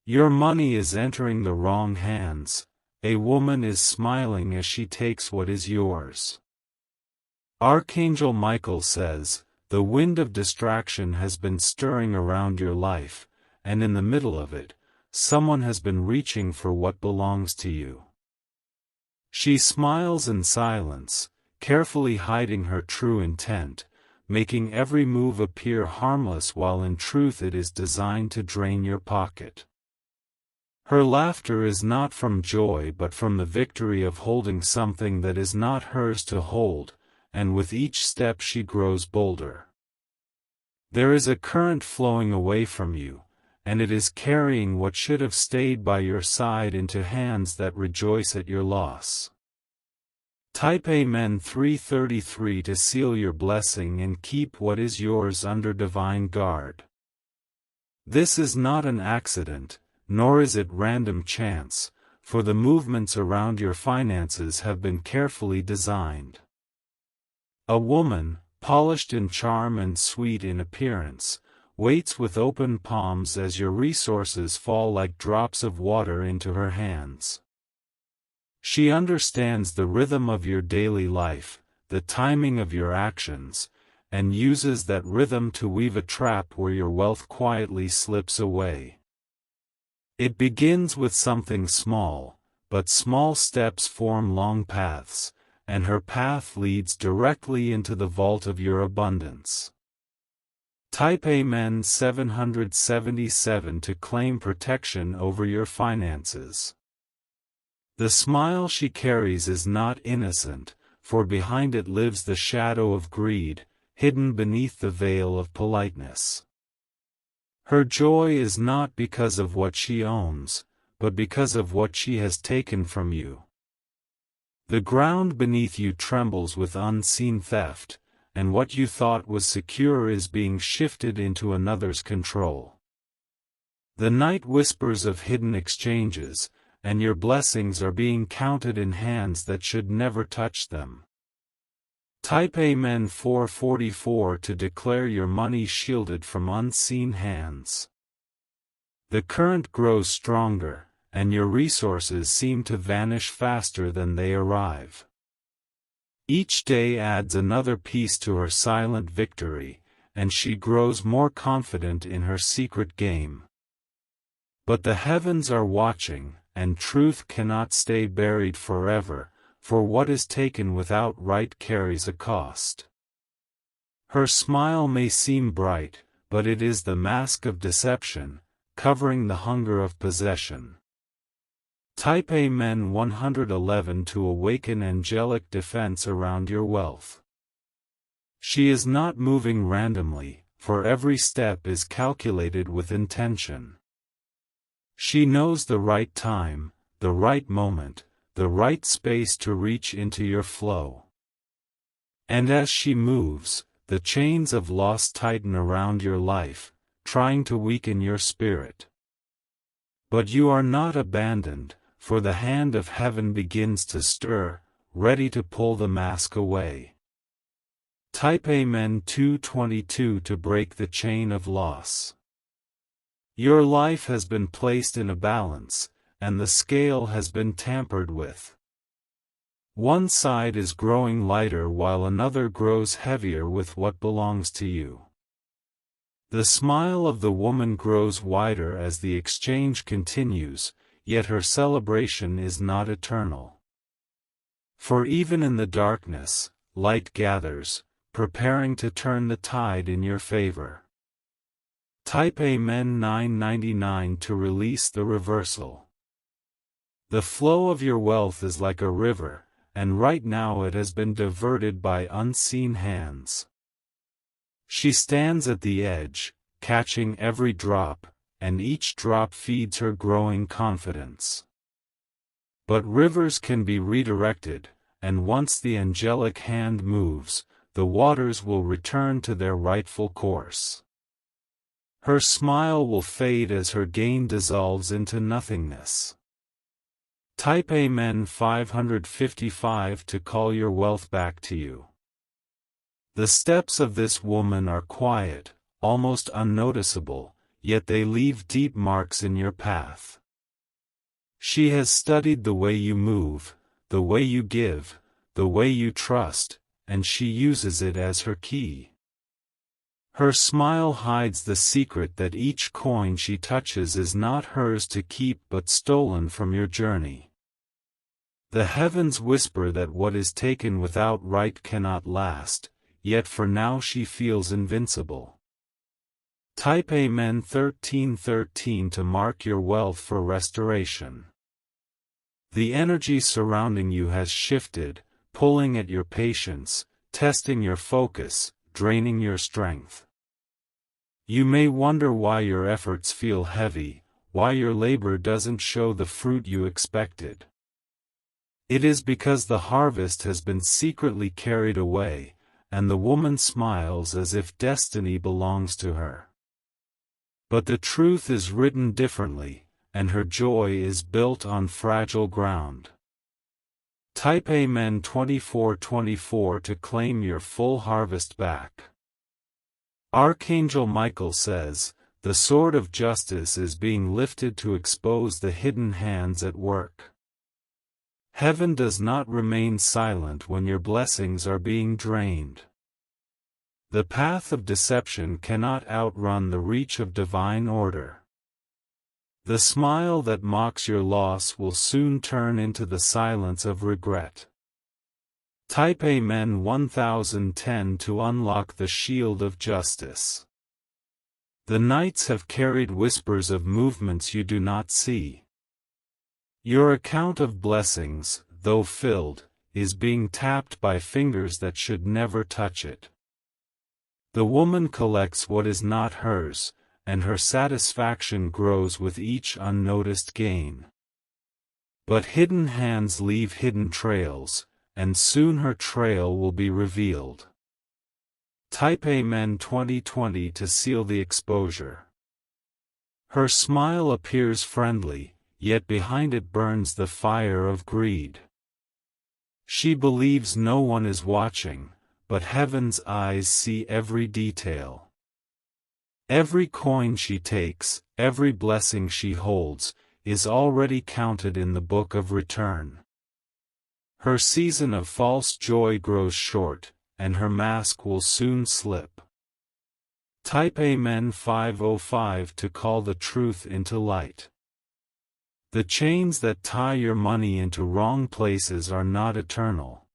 Your money is entering the wrong hands. A woman is smiling as she takes what is yours. Archangel Michael says, the wind of distraction has been stirring around your life, and in the middle of it, someone has been reaching for what belongs to you. She smiles in silence, carefully hiding her true intent, making every move appear harmless while in truth it is designed to drain your pocket. Her laughter is not from joy but from the victory of holding something that is not hers to hold, and with each step she grows bolder. There is a current flowing away from you, and it is carrying what should have stayed by your side into hands that rejoice at your loss. Type Amen 333 to seal your blessing and keep what is yours under divine guard. This is not an accident, nor is it random chance, for the movements around your finances have been carefully designed. A woman, polished in charm and sweet in appearance, waits with open palms as your resources fall like drops of water into her hands. She understands the rhythm of your daily life, the timing of your actions, and uses that rhythm to weave a trap where your wealth quietly slips away. It begins with something small, but small steps form long paths, and her path leads directly into the vault of your abundance. Type Amen 777 to claim protection over your finances. The smile she carries is not innocent, for behind it lives the shadow of greed, hidden beneath the veil of politeness. Her joy is not because of what she owns, but because of what she has taken from you. The ground beneath you trembles with unseen theft, and what you thought was secure is being shifted into another's control. The night whispers of hidden exchanges, and your blessings are being counted in hands that should never touch them. Type Amen 444 to declare your money shielded from unseen hands. The current grows stronger, and your resources seem to vanish faster than they arrive. Each day adds another piece to her silent victory, and she grows more confident in her secret game. But the heavens are watching, and truth cannot stay buried forever, for what is taken without right carries a cost. Her smile may seem bright, but it is the mask of deception, covering the hunger of possession. Type Amen 111 to awaken angelic defense around your wealth. She is not moving randomly, for every step is calculated with intention. She knows the right time, the right moment, the right space to reach into your flow. And as she moves, the chains of loss tighten around your life, trying to weaken your spirit. But you are not abandoned, for the hand of heaven begins to stir, ready to pull the mask away. Type Amen 222 to break the chain of loss. Your life has been placed in a balance, and the scale has been tampered with. One side is growing lighter while another grows heavier with what belongs to you. The smile of the woman grows wider as the exchange continues, yet her celebration is not eternal. For even in the darkness, light gathers, preparing to turn the tide in your favor. Type Amen 999 to release the reversal. The flow of your wealth is like a river, and right now it has been diverted by unseen hands. She stands at the edge, catching every drop, and each drop feeds her growing confidence. But rivers can be redirected, and once the angelic hand moves, the waters will return to their rightful course. Her smile will fade as her gain dissolves into nothingness. Type Amen 555 to call your wealth back to you. The steps of this woman are quiet, almost unnoticeable, yet they leave deep marks in your path. She has studied the way you move, the way you give, the way you trust, and she uses it as her key. Her smile hides the secret that each coin she touches is not hers to keep but stolen from your journey. The heavens whisper that what is taken without right cannot last, yet for now she feels invincible. Type Amen 1313 to mark your wealth for restoration. The energy surrounding you has shifted, pulling at your patience, testing your focus, draining your strength. You may wonder why your efforts feel heavy, why your labor doesn't show the fruit you expected. It is because the harvest has been secretly carried away, and the woman smiles as if destiny belongs to her. But the truth is written differently, and her joy is built on fragile ground. Type Amen 2424 to claim your full harvest back. Archangel Michael says, the sword of justice is being lifted to expose the hidden hands at work. Heaven does not remain silent when your blessings are being drained. The path of deception cannot outrun the reach of divine order. The smile that mocks your loss will soon turn into the silence of regret. Type Amen 1010 to unlock the shield of justice. The nights have carried whispers of movements you do not see. Your account of blessings, though filled, is being tapped by fingers that should never touch it. The woman collects what is not hers, and her satisfaction grows with each unnoticed gain. But hidden hands leave hidden trails, and soon her trail will be revealed. Type Amen 2020 to seal the exposure. Her smile appears friendly, yet behind it burns the fire of greed. She believes no one is watching, but heaven's eyes see every detail. Every coin she takes, every blessing she holds, is already counted in the book of return. Her season of false joy grows short, and her mask will soon slip. Type Amen 505 to call the truth into light. The chains that tie your money into wrong places are not eternal.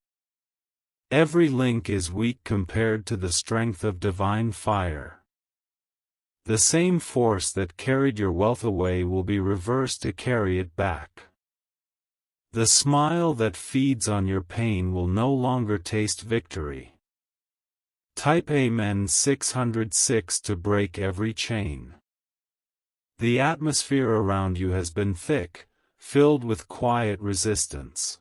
Every link is weak compared to the strength of divine fire. The same force that carried your wealth away will be reversed to carry it back. The smile that feeds on your pain will no longer taste victory. Type Amen 606 to break every chain. The atmosphere around you has been thick, filled with quiet resistance.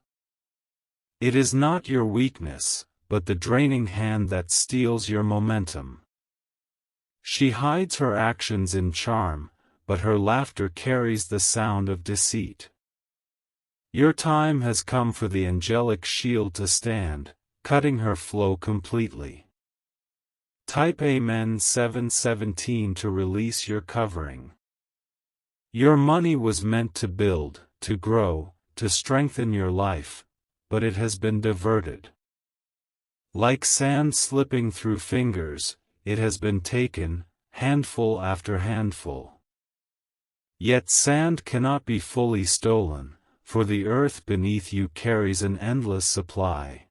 It is not your weakness, but the draining hand that steals your momentum. She hides her actions in charm, but her laughter carries the sound of deceit. Your time has come for the angelic shield to stand, cutting her flow completely. Type Amen 717 to release your covering. Your money was meant to build, to grow, to strengthen your life, but it has been diverted. Like sand slipping through fingers, it has been taken, handful after handful. Yet sand cannot be fully stolen, for the earth beneath you carries an endless supply.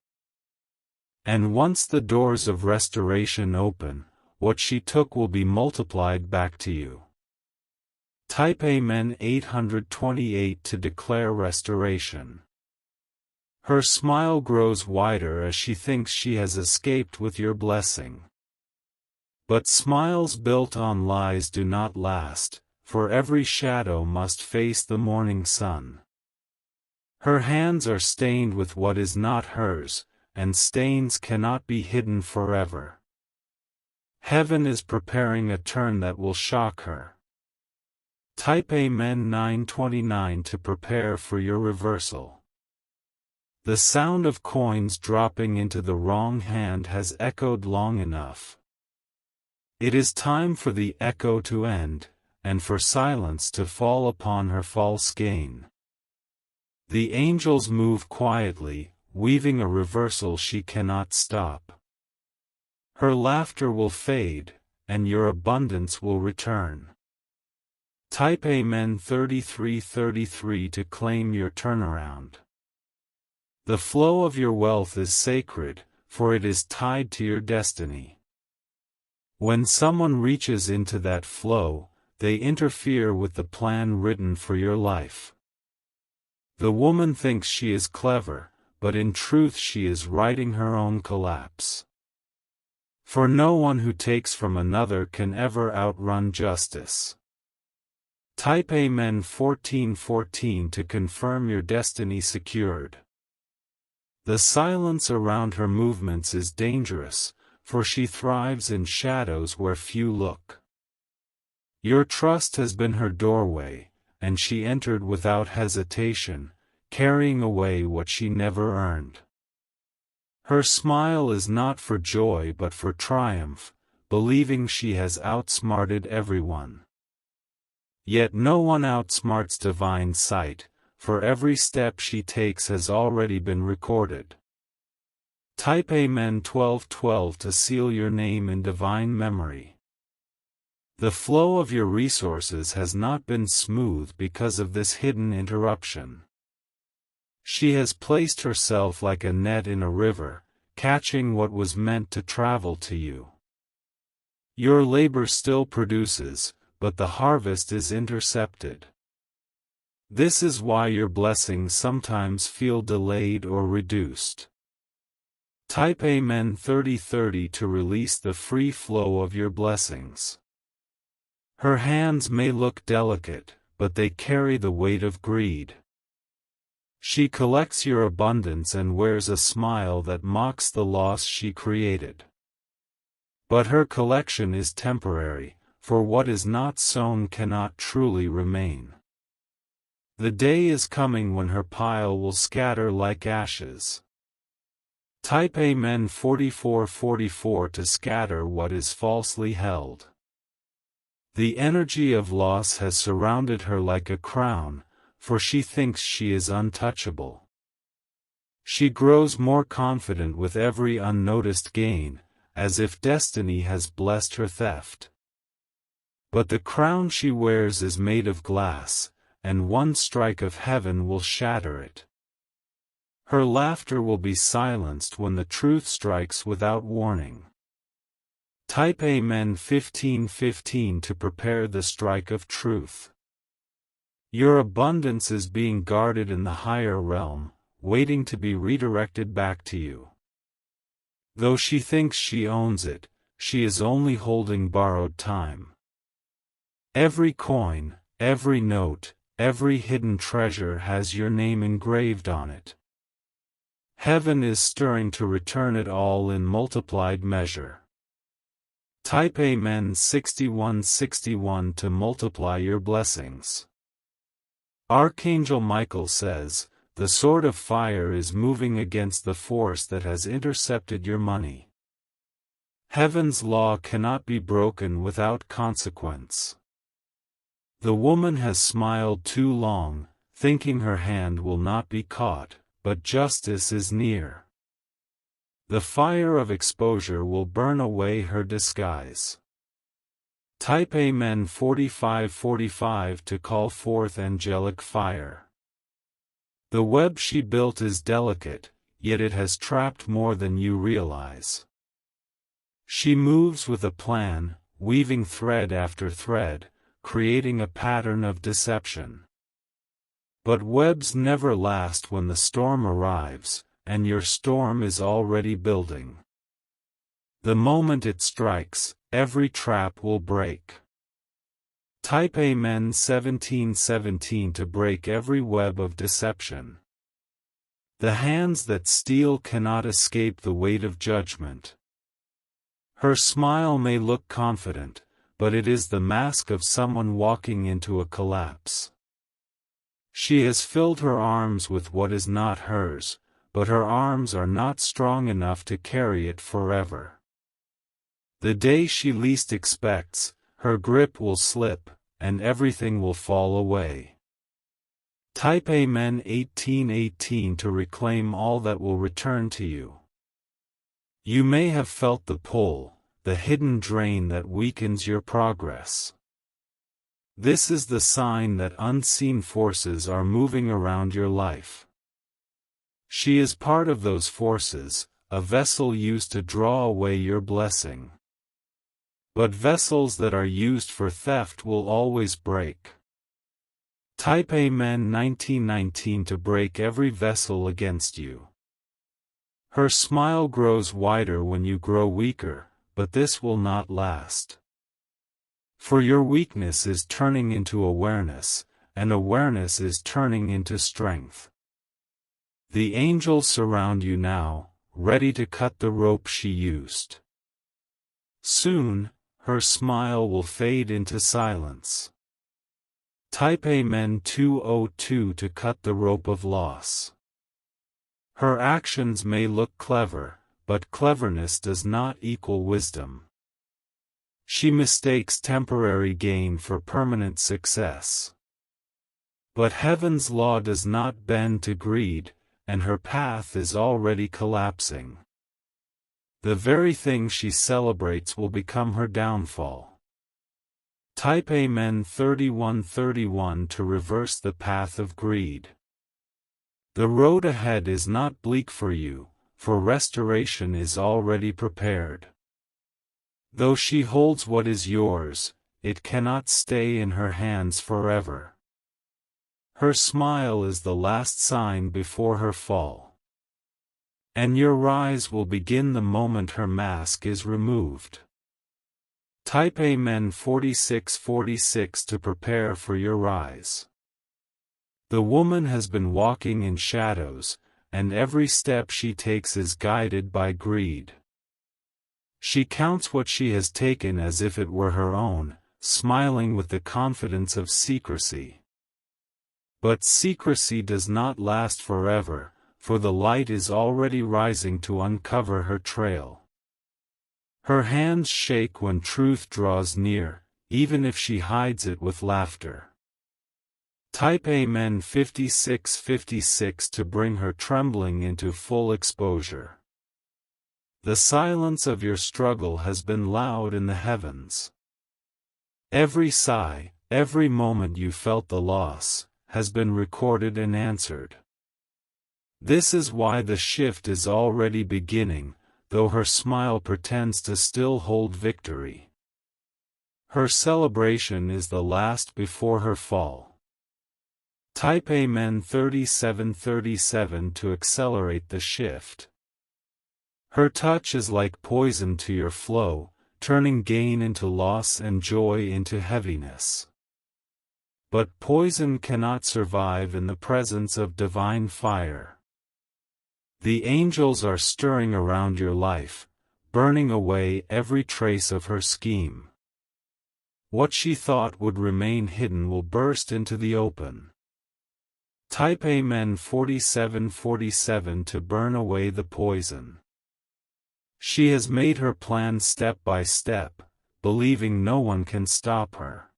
And once the doors of restoration open, what she took will be multiplied back to you. Type Amen 828 to declare restoration. Her smile grows wider as she thinks she has escaped with your blessing. But smiles built on lies do not last, for every shadow must face the morning sun. Her hands are stained with what is not hers, and stains cannot be hidden forever. Heaven is preparing a turn that will shock her. Type Amen 929 to prepare for your reversal. The sound of coins dropping into the wrong hand has echoed long enough. It is time for the echo to end, and for silence to fall upon her false gain. The angels move quietly, weaving a reversal she cannot stop. Her laughter will fade, and your abundance will return. Type Amen 3333 to claim your turnaround. The flow of your wealth is sacred, for it is tied to your destiny. When someone reaches into that flow, they interfere with the plan written for your life. The woman thinks she is clever, but in truth she is writing her own collapse. For no one who takes from another can ever outrun justice. Type Amen 1414 to confirm your destiny secured. The silence around her movements is dangerous, for she thrives in shadows where few look. Your trust has been her doorway, and she entered without hesitation, carrying away what she never earned. Her smile is not for joy but for triumph, believing she has outsmarted everyone. Yet no one outsmarts divine sight, for every step she takes has already been recorded. Type Amen 1212 to seal your name in divine memory. The flow of your resources has not been smooth because of this hidden interruption. She has placed herself like a net in a river, catching what was meant to travel to you. Your labor still produces, but the harvest is intercepted. This is why your blessings sometimes feel delayed or reduced. Type Amen 3030 to release the free flow of your blessings. Her hands may look delicate, but they carry the weight of greed. She collects your abundance and wears a smile that mocks the loss she created. But her collection is temporary, for what is not sown cannot truly remain. The day is coming when her pile will scatter like ashes. Type Amen 4444 to scatter what is falsely held. The energy of loss has surrounded her like a crown, for she thinks she is untouchable. She grows more confident with every unnoticed gain, as if destiny has blessed her theft. But the crown she wears is made of glass, and one strike of heaven will shatter it. Her laughter will be silenced when the truth strikes without warning. Type Amen 1515 to prepare the strike of truth. Your abundance is being guarded in the higher realm, waiting to be redirected back to you. Though she thinks she owns it, she is only holding borrowed time. Every coin, every note, every hidden treasure has your name engraved on it. Heaven is stirring to return it all in multiplied measure. Type Amen 6161 to multiply your blessings. Archangel Michael says, the sword of fire is moving against the force that has intercepted your money. Heaven's law cannot be broken without consequence. The woman has smiled too long, thinking her hand will not be caught, but justice is near. The fire of exposure will burn away her disguise. Type Amen 4545 to call forth angelic fire. The web she built is delicate, yet it has trapped more than you realize. She moves with a plan, weaving thread after thread, creating a pattern of deception. But webs never last when the storm arrives, and your storm is already building. The moment it strikes, every trap will break. Type Amen 1717 to break every web of deception. The hands that steal cannot escape the weight of judgment. Her smile may look confident, but it is the mask of someone walking into a collapse. She has filled her arms with what is not hers, but her arms are not strong enough to carry it forever. The day she least expects, her grip will slip, and everything will fall away. Type Amen 1818 to reclaim all that will return to you. You may have felt the pull, the hidden drain that weakens your progress. This is the sign that unseen forces are moving around your life. She is part of those forces, a vessel used to draw away your blessing. But vessels that are used for theft will always break. Type Amen 1919 to break every vessel against you. Her smile grows wider when you grow weaker, but this will not last. For your weakness is turning into awareness, and awareness is turning into strength. The angels surround you now, ready to cut the rope she used. Soon, her smile will fade into silence. Type Amen 202 to cut the rope of loss. Her actions may look clever, but cleverness does not equal wisdom. She mistakes temporary gain for permanent success. But heaven's law does not bend to greed, and her path is already collapsing. The very thing she celebrates will become her downfall. Type Amen 3131 to reverse the path of greed. The road ahead is not bleak for you, for restoration is already prepared. Though she holds what is yours, it cannot stay in her hands forever. Her smile is the last sign before her fall. And your rise will begin the moment her mask is removed. Type Amen 4646 to prepare for your rise. The woman has been walking in shadows, and every step she takes is guided by greed. She counts what she has taken as if it were her own, smiling with the confidence of secrecy. But secrecy does not last forever, for the light is already rising to uncover her trail. Her hands shake when truth draws near, even if she hides it with laughter. Type Amen 5656 to bring her trembling into full exposure. The silence of your struggle has been loud in the heavens. Every sigh, every moment you felt the loss, has been recorded and answered. This is why the shift is already beginning, though her smile pretends to still hold victory. Her celebration is the last before her fall. Type Amen 3737 to accelerate the shift. Her touch is like poison to your flow, turning gain into loss and joy into heaviness. But poison cannot survive in the presence of divine fire. The angels are stirring around your life, burning away every trace of her scheme. What she thought would remain hidden will burst into the open. Type Amen 4747 to burn away the poison. She has made her plan step by step, believing no one can stop her.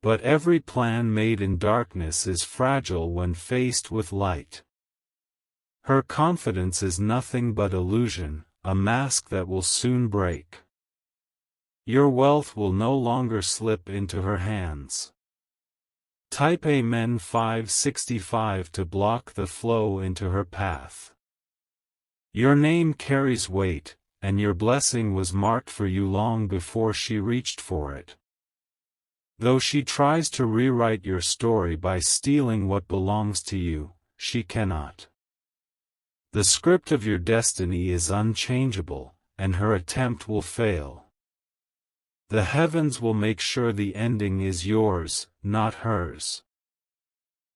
But every plan made in darkness is fragile when faced with light. Her confidence is nothing but illusion, a mask that will soon break. Your wealth will no longer slip into her hands. Type Amen 565 to block the flow into her path. Your name carries weight, and your blessing was marked for you long before she reached for it. Though she tries to rewrite your story by stealing what belongs to you, she cannot. The script of your destiny is unchangeable, and her attempt will fail. The heavens will make sure the ending is yours, not hers.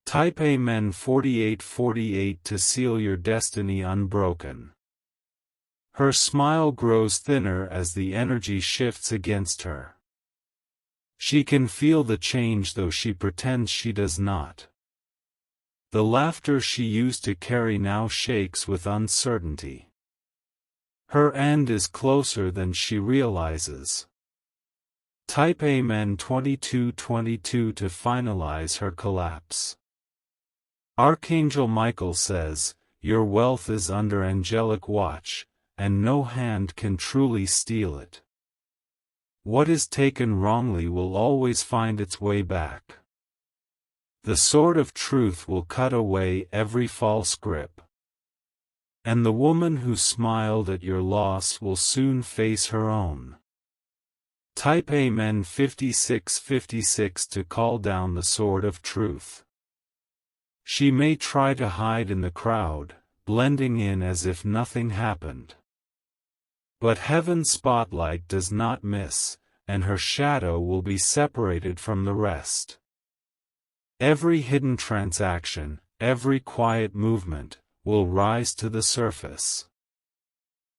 Type Amen 4848 to seal your destiny unbroken. Her smile grows thinner as the energy shifts against her. She can feel the change though she pretends she does not. The laughter she used to carry now shakes with uncertainty. Her end is closer than she realizes. Type Amen 2222 to finalize her collapse. Archangel Michael says, your wealth is under angelic watch, and no hand can truly steal it. What is taken wrongly will always find its way back. The sword of truth will cut away every false grip. And the woman who smiled at your loss will soon face her own. Type Amen 5656 to call down the sword of truth. She may try to hide in the crowd, blending in as if nothing happened. But heaven's spotlight does not miss, and her shadow will be separated from the rest. Every hidden transaction, every quiet movement, will rise to the surface.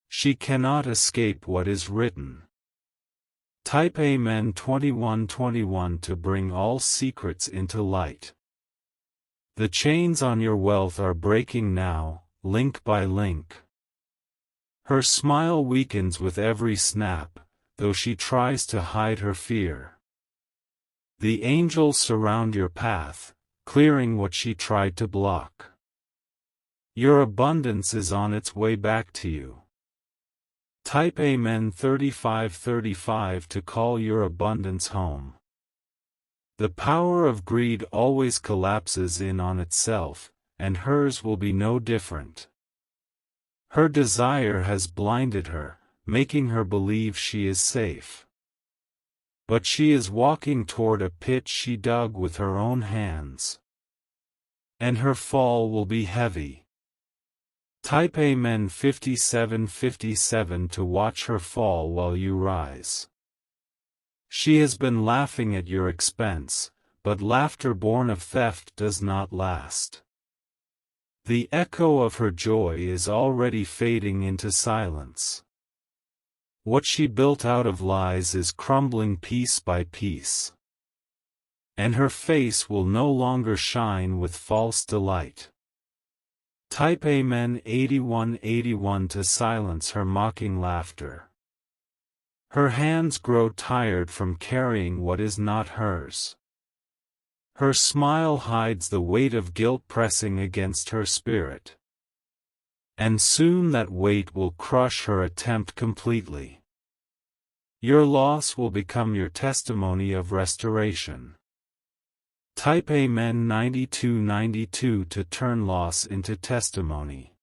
She cannot escape what is written. Type Amen 2121 to bring all secrets into light. The chains on your wealth are breaking now, link by link. Her smile weakens with every snap, though she tries to hide her fear. The angels surround your path, clearing what she tried to block. Your abundance is on its way back to you. Type Amen 3535 to call your abundance home. The power of greed always collapses in on itself, and hers will be no different. Her desire has blinded her, making her believe she is safe. But she is walking toward a pit she dug with her own hands. And her fall will be heavy. Type Amen 5757 to watch her fall while you rise. She has been laughing at your expense, but laughter born of theft does not last. The echo of her joy is already fading into silence. What she built out of lies is crumbling piece by piece. And her face will no longer shine with false delight. Type Amen 8181 to silence her mocking laughter. Her hands grow tired from carrying what is not hers. Her smile hides the weight of guilt pressing against her spirit. And soon that weight will crush her attempt completely. Your loss will become your testimony of restoration. Type Amen 9292 to turn loss into testimony.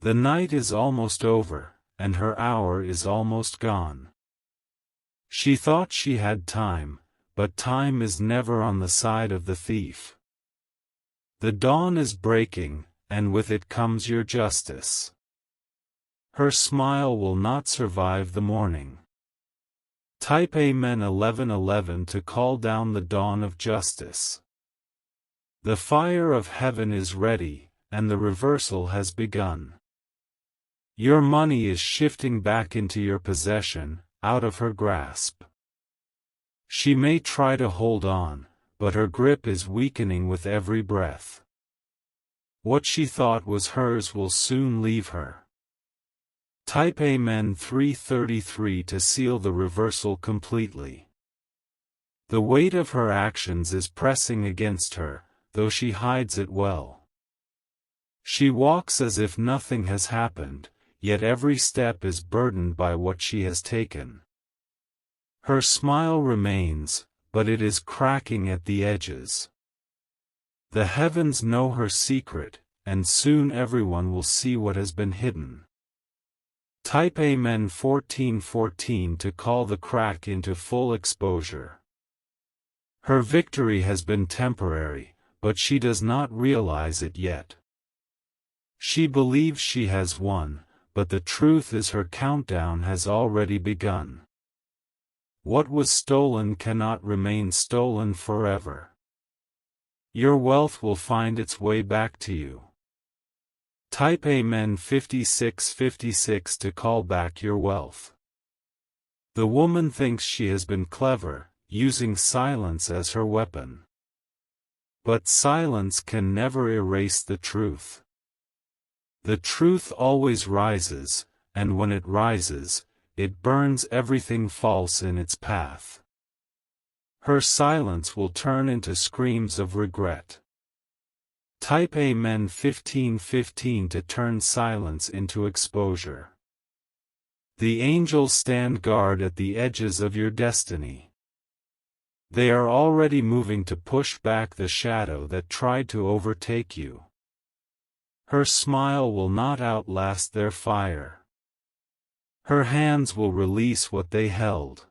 The night is almost over, and her hour is almost gone. She thought she had time, but time is never on the side of the thief. The dawn is breaking, and with it comes your justice. Her smile will not survive the morning. Type Amen 1111 to call down the dawn of justice. The fire of heaven is ready, and the reversal has begun. Your money is shifting back into your possession, out of her grasp. She may try to hold on, but her grip is weakening with every breath. What she thought was hers will soon leave her. Type Amen 333 to seal the reversal completely. The weight of her actions is pressing against her, though she hides it well. She walks as if nothing has happened, yet every step is burdened by what she has taken. Her smile remains, but it is cracking at the edges. The heavens know her secret, and soon everyone will see what has been hidden. Type Amen 1414 to call the crack into full exposure. Her victory has been temporary, but she does not realize it yet. She believes she has won, but the truth is her countdown has already begun. What was stolen cannot remain stolen forever. Your wealth will find its way back to you. Type Amen 5656 to call back your wealth. The woman thinks she has been clever, using silence as her weapon. But silence can never erase the truth. The truth always rises, and when it rises, it burns everything false in its path. Her silence will turn into screams of regret. Type Amen 15:15 to turn silence into exposure. The angels stand guard at the edges of your destiny. They are already moving to push back the shadow that tried to overtake you. Her smile will not outlast their fire. Her hands will release what they held.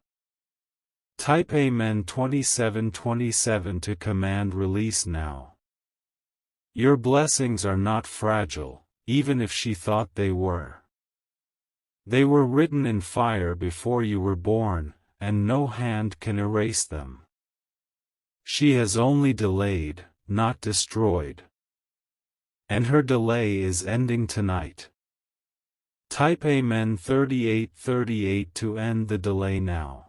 Type Amen 27:27 to command release now. Your blessings are not fragile, even if she thought they were. They were written in fire before you were born, and no hand can erase them. She has only delayed, not destroyed. And her delay is ending tonight. Type Amen 38:38 to end the delay now.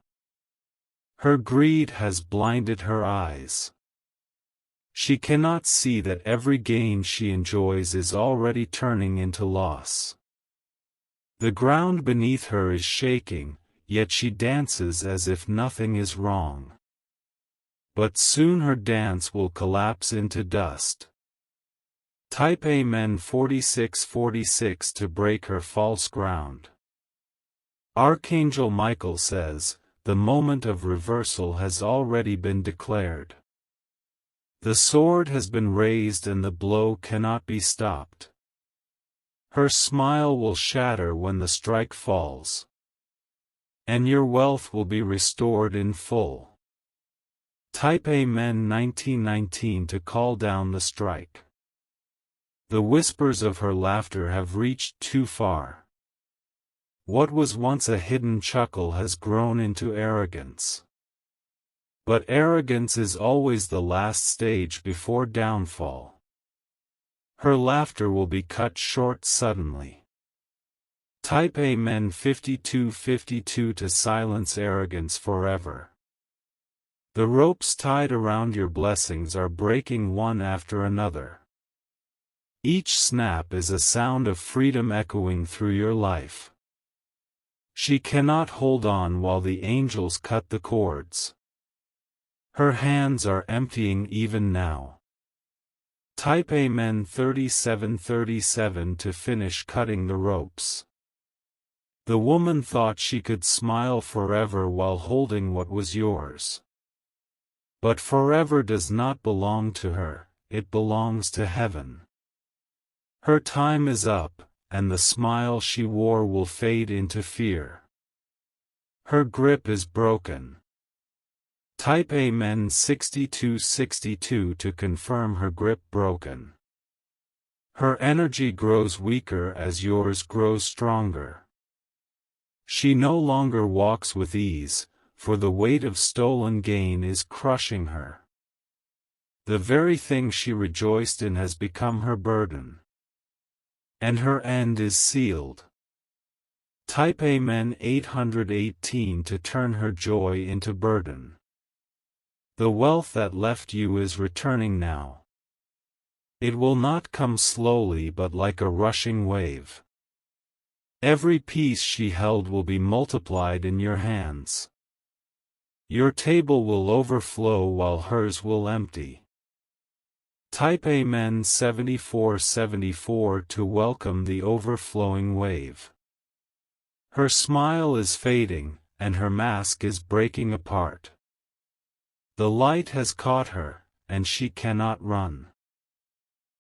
Her greed has blinded her eyes. She cannot see that every gain she enjoys is already turning into loss. The ground beneath her is shaking, yet she dances as if nothing is wrong. But soon her dance will collapse into dust. Type Amen 46:46 to break her false ground. Archangel Michael says, the moment of reversal has already been declared. The sword has been raised and the blow cannot be stopped. Her smile will shatter when the strike falls. And your wealth will be restored in full. Type Amen 19:19 to call down the strike. The whispers of her laughter have reached too far. What was once a hidden chuckle has grown into arrogance. But arrogance is always the last stage before downfall. Her laughter will be cut short suddenly. Type Amen 52:52 to silence arrogance forever. The ropes tied around your blessings are breaking one after another. Each snap is a sound of freedom echoing through your life. She cannot hold on while the angels cut the cords. Her hands are emptying even now. Type Amen 37:37 to finish cutting the ropes. The woman thought she could smile forever while holding what was yours. But forever does not belong to her, it belongs to heaven. Her time is up, and the smile she wore will fade into fear. Her grip is broken. Type Amen 62:62 to confirm her grip broken. Her energy grows weaker as yours grows stronger. She no longer walks with ease, for the weight of stolen gain is crushing her. The very thing she rejoiced in has become her burden. And her end is sealed. Type Amen 818 to turn her joy into burden. The wealth that left you is returning now. It will not come slowly but like a rushing wave. Every piece she held will be multiplied in your hands. Your table will overflow while hers will empty. Type Amen 74:74 to welcome the overflowing wave. Her smile is fading, and her mask is breaking apart. The light has caught her, and she cannot run.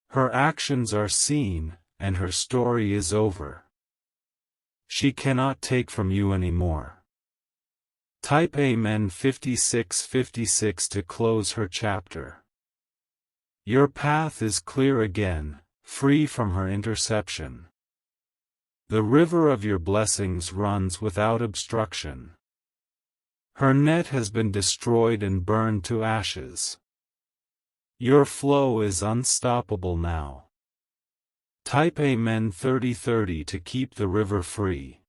Her actions are seen, and her story is over. She cannot take from you anymore. Type Amen 56:56 to close her chapter. Your path is clear again, free from her interception. The river of your blessings runs without obstruction. Her net has been destroyed and burned to ashes. Your flow is unstoppable now. Type Amen 30:30 to keep the river free.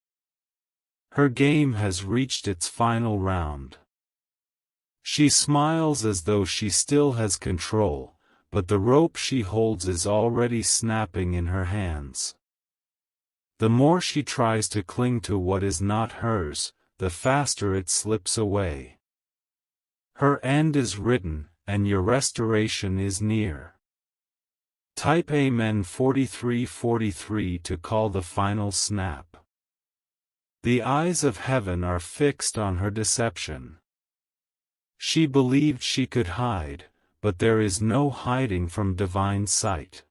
Her game has reached its final round. She smiles as though she still has control, but the rope she holds is already snapping in her hands. The more she tries to cling to what is not hers, the faster it slips away. Her end is written, and your restoration is near. Type Amen 4343 to call the final snap. The eyes of heaven are fixed on her deception. She believed she could hide, but there is no hiding from divine sight.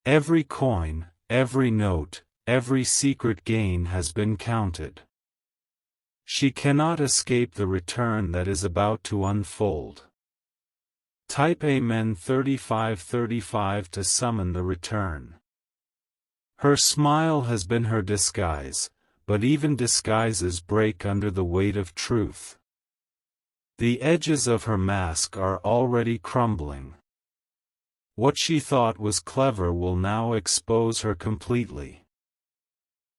Every coin, every note, every secret gain has been counted. She cannot escape the return that is about to unfold. Type Amen 3535 to summon the return. Her smile has been her disguise, but even disguises break under the weight of truth. The edges of her mask are already crumbling. What she thought was clever will now expose her completely.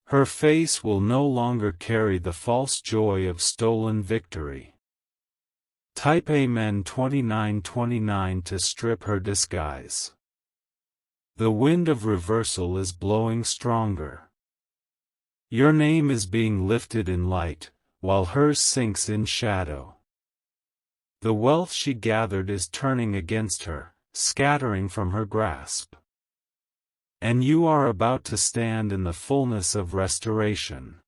Her face will no longer carry the false joy of stolen victory. Type Amen 2929 to strip her disguise. The wind of reversal is blowing stronger. Your name is being lifted in light, while hers sinks in shadow. The wealth she gathered is turning against her, scattering from her grasp. And you are about to stand in the fullness of restoration.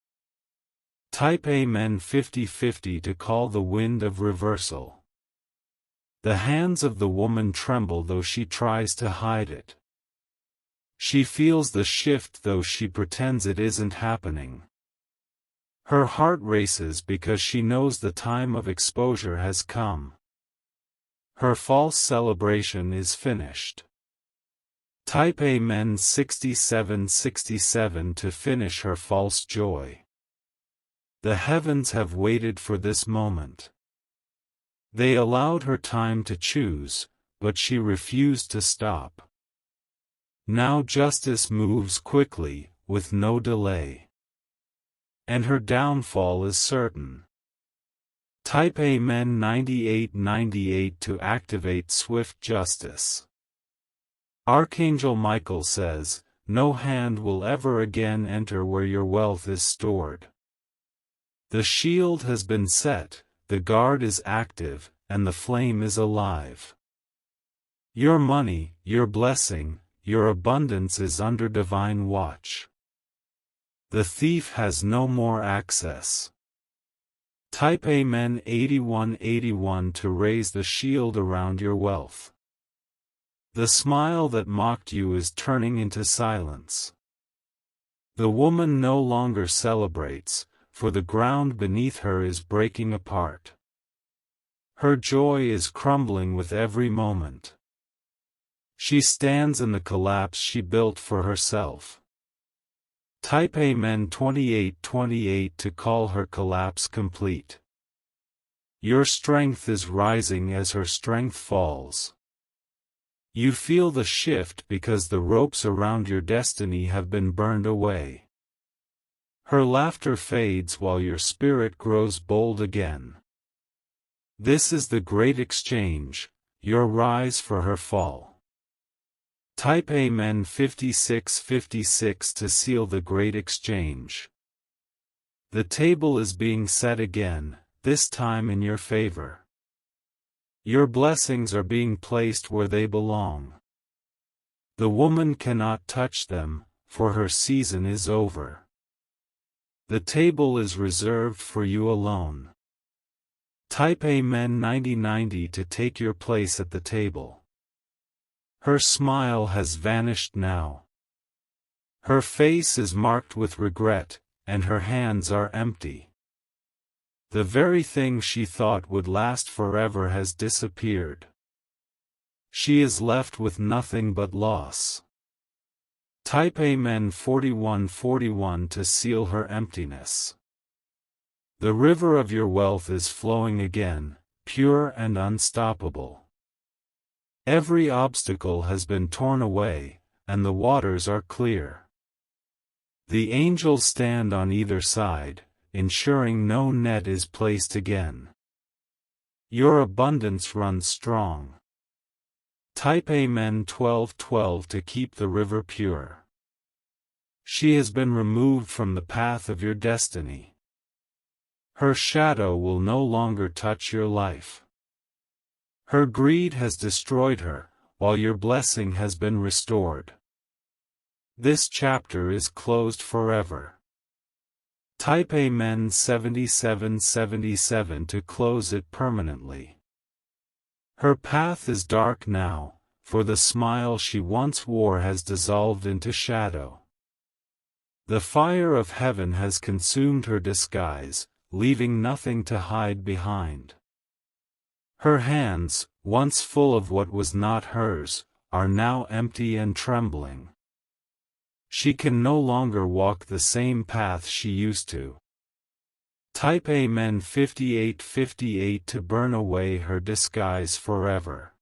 Type Amen 5050 to call the wind of reversal. The hands of the woman tremble though she tries to hide it. She feels the shift though she pretends it isn't happening. Her heart races because she knows the time of exposure has come. Her false celebration is finished. Type Amen 6767 to finish her false joy. The heavens have waited for this moment. They allowed her time to choose, but she refused to stop. Now justice moves quickly, with no delay. And her downfall is certain. Type Amen 9898 to activate swift justice. Archangel Michael says, no hand will ever again enter where your wealth is stored. The shield has been set, the guard is active, and the flame is alive. Your money, your blessing, your abundance is under divine watch. The thief has no more access. Type Amen 8181 to raise the shield around your wealth. The smile that mocked you is turning into silence. The woman no longer celebrates, for the ground beneath her is breaking apart. Her joy is crumbling with every moment. She stands in the collapse she built for herself. Type Amen 2828 to call her collapse complete. Your strength is rising as her strength falls. You feel the shift because the ropes around your destiny have been burned away. Her laughter fades while your spirit grows bold again. This is the great exchange, your rise for her fall. Type Amen 5656 to seal the great exchange. The table is being set again, this time in your favor. Your blessings are being placed where they belong. The woman cannot touch them, for her season is over. The table is reserved for you alone. Type Amen 9090 to take your place at the table. Her smile has vanished now. Her face is marked with regret, and her hands are empty. The very thing she thought would last forever has disappeared. She is left with nothing but loss. Type Amen 4141 to seal her emptiness. The river of your wealth is flowing again, pure and unstoppable. Every obstacle has been torn away, and the waters are clear. The angels stand on either side, ensuring no net is placed again. Your abundance runs strong. Type Amen 1212 to keep the river pure. She has been removed from the path of your destiny. Her shadow will no longer touch your life. Her greed has destroyed her, while your blessing has been restored. This chapter is closed forever. Type Amen 7777 to close it permanently. Her path is dark now, for the smile she once wore has dissolved into shadow. The fire of heaven has consumed her disguise, leaving nothing to hide behind. Her hands, once full of what was not hers, are now empty and trembling. She can no longer walk the same path she used to. Type Amen 5858 to burn away her disguise forever.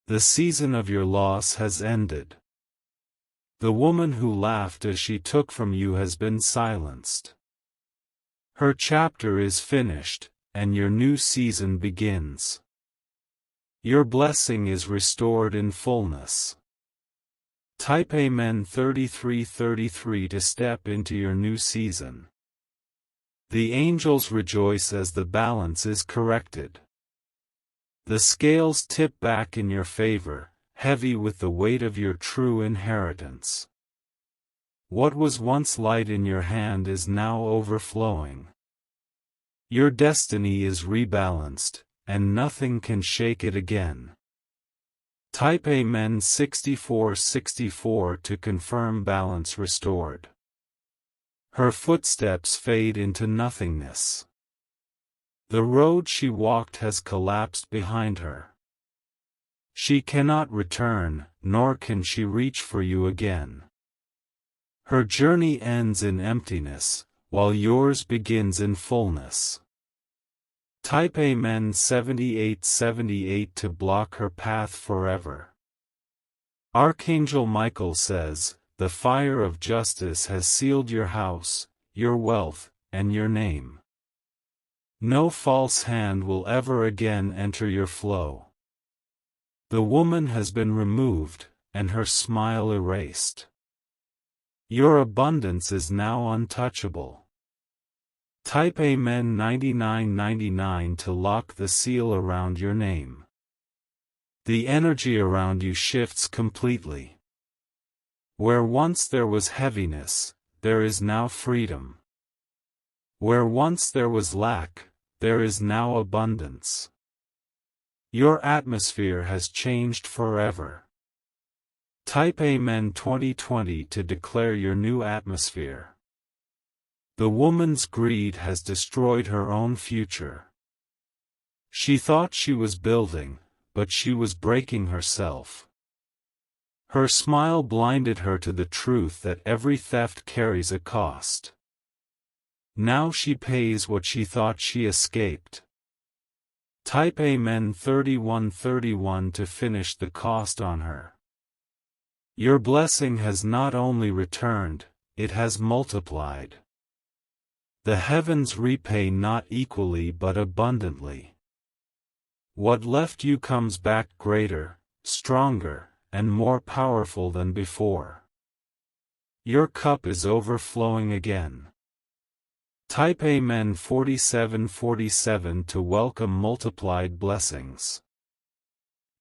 The season of your loss has ended. The woman who laughed as she took from you has been silenced. Her chapter is finished, and your new season begins. Your blessing is restored in fullness. Type Amen 3333 to step into your new season. The angels rejoice as the balance is corrected. The scales tip back in your favor, heavy with the weight of your true inheritance. What was once light in your hand is now overflowing. Your destiny is rebalanced, and nothing can shake it again. Type Amen 6464 to confirm balance restored. Her footsteps fade into nothingness. The road she walked has collapsed behind her. She cannot return, nor can she reach for you again. Her journey ends in emptiness, while yours begins in fullness. Type Amen 7878 to block her path forever. Archangel Michael says, the fire of justice has sealed your house, your wealth, and your name. No false hand will ever again enter your flow. The woman has been removed, and her smile erased. Your abundance is now untouchable. Type Amen 9999 to lock the seal around your name. The energy around you shifts completely. Where once there was heaviness, there is now freedom. Where once there was lack, there is now abundance. Your atmosphere has changed forever. Type Amen 2020 to declare your new atmosphere. The woman's greed has destroyed her own future. She thought she was building, but she was breaking herself. Her smile blinded her to the truth that every theft carries a cost. Now she pays what she thought she escaped. Type Amen 3131 to finish the cost on her. Your blessing has not only returned, it has multiplied. The heavens repay not equally but abundantly. What left you comes back greater, stronger, and more powerful than before. Your cup is overflowing again. Type Amen 4747 to welcome multiplied blessings.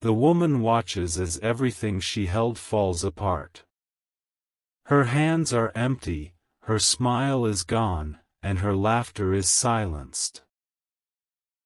The woman watches as everything she held falls apart. Her hands are empty, her smile is gone, and her laughter is silenced.